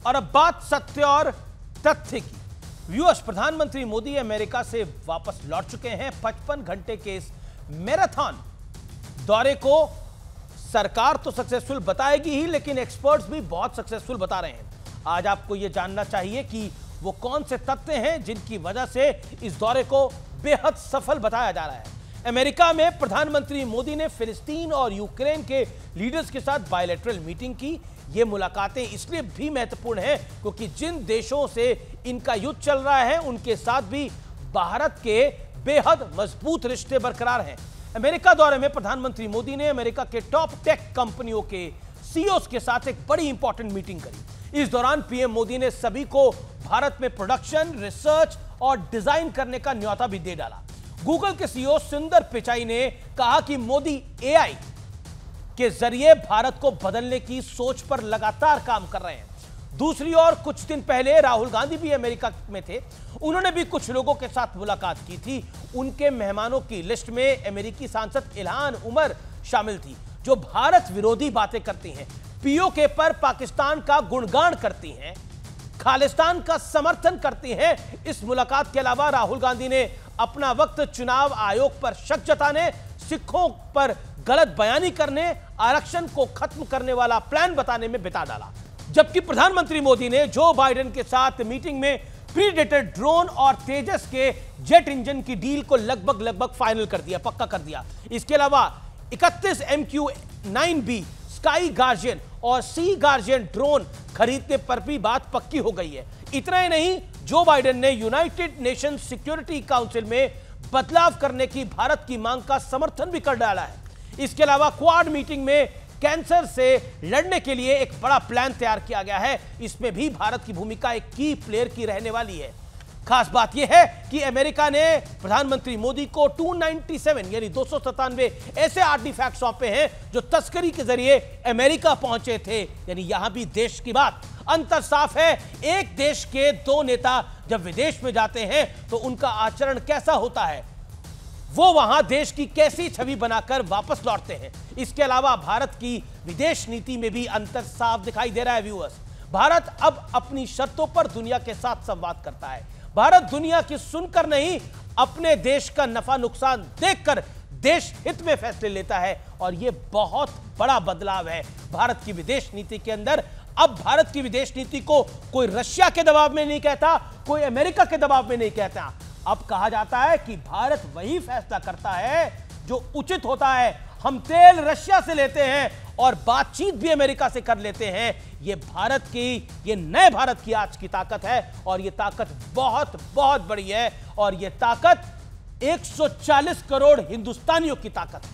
और अब बात सत्य और तथ्य की। व्यूअर्स, प्रधानमंत्री मोदी अमेरिका से वापस लौट चुके हैं। 55 घंटे के इस मैराथन दौरे को सरकार तो सक्सेसफुल बताएगी ही, लेकिन एक्सपर्ट्स भी बहुत सक्सेसफुल बता रहे हैं। आज आपको यह जानना चाहिए कि वो कौन से तथ्य हैं जिनकी वजह से इस दौरे को बेहद सफल बताया जा रहा है। अमेरिका में प्रधानमंत्री मोदी ने फिलिस्तीन और यूक्रेन के लीडर्स के साथ बायलैटरल मीटिंग की। ये मुलाकातें इसलिए भी महत्वपूर्ण हैं क्योंकि जिन देशों से इनका युद्ध चल रहा है उनके साथ भी भारत के बेहद मजबूत रिश्ते बरकरार हैं। अमेरिका दौरे में प्रधानमंत्री मोदी ने अमेरिका के टॉप टेक कंपनियों के सीईओज के साथ एक बड़ी इंपॉर्टेंट मीटिंग करी। इस दौरान पीएम मोदी ने सभी को भारत में प्रोडक्शन, रिसर्च और डिजाइन करने का न्योता भी दे डाला। गूगल के सीईओ सुंदर पिचाई ने कहा कि मोदी एआई के जरिए भारत को बदलने की सोच पर लगातार काम कर रहे हैं। दूसरी ओर कुछ दिन पहले राहुल गांधी भी अमेरिका में थे। उन्होंने भी कुछ लोगों के साथ मुलाकात की थी। उनके मेहमानों की लिस्ट में अमेरिकी सांसद इल्हान उमर शामिल थी, जो भारत विरोधी बातें करती हैं, पीओके पर पाकिस्तान का गुणगान करती हैं, खालिस्तान का समर्थन करती हैं। इस मुलाकात के अलावा राहुल गांधी ने अपना वक्त चुनाव आयोग पर शक जताने, सिखों पर गलत बयानी करने, आरक्षण को खत्म करने वाला प्लान बताने में बिता डाला। जबकि प्रधानमंत्री मोदी ने जो बाइडेन के साथ मीटिंग में प्रीडेटर ड्रोन और तेजस के जेट इंजन की डील को लगभग फाइनल कर दिया, पक्का कर दिया। इसके अलावा 31 MQ-9B स्काई गार्जियन और सी गार्जियन ड्रोन खरीदने पर भी बात पक्की हो गई है। इतना ही नहीं, जो बाइडेन ने यूनाइटेड नेशंस सिक्योरिटी काउंसिल में बदलाव करने की भारत की मांग का समर्थन भी कर डाला है। इसके अलावा क्वाड मीटिंग में कैंसर से लड़ने के लिए एक बड़ा प्लान तैयार किया गया है। इसमें भी भारत की भूमिका एक की प्लेयर की रहने वाली है। खास बात यह है कि अमेरिका ने प्रधानमंत्री मोदी को 297 यानी 297 ऐसे आर्टिफैक्ट सौंपे हैं जो तस्करी के जरिए अमेरिका पहुंचे थे। यानी यहां भी देश की बात। अंतर साफ है, एक देश के दो नेता जब विदेश में जाते हैं तो उनका आचरण कैसा होता है, वो वहां देश की कैसी छवि बनाकर वापस लौटते हैं। इसके अलावा भारत की विदेश नीति में भी अंतर साफ दिखाई दे रहा है। व्यूअर्स, भारत अब अपनी शर्तों पर दुनिया के साथ संवाद करता है। भारत दुनिया की सुनकर नहीं, अपने देश का नफा नुकसान देखकर देश हित में फैसले लेता है। और यह बहुत बड़ा बदलाव है भारत की विदेश नीति के अंदर। अब भारत की विदेश नीति को कोई रशिया के दबाव में नहीं कहता, कोई अमेरिका के दबाव में नहीं कहता। अब कहा जाता है कि भारत वही फैसला करता है जो उचित होता है। हम तेल रशिया से लेते हैं और बातचीत भी अमेरिका से कर लेते हैं। ये भारत की, ये नए भारत की आज की ताकत है और ये ताकत बहुत बहुत बड़ी है। और ये ताकत 140 करोड़ हिंदुस्तानियों की ताकत है।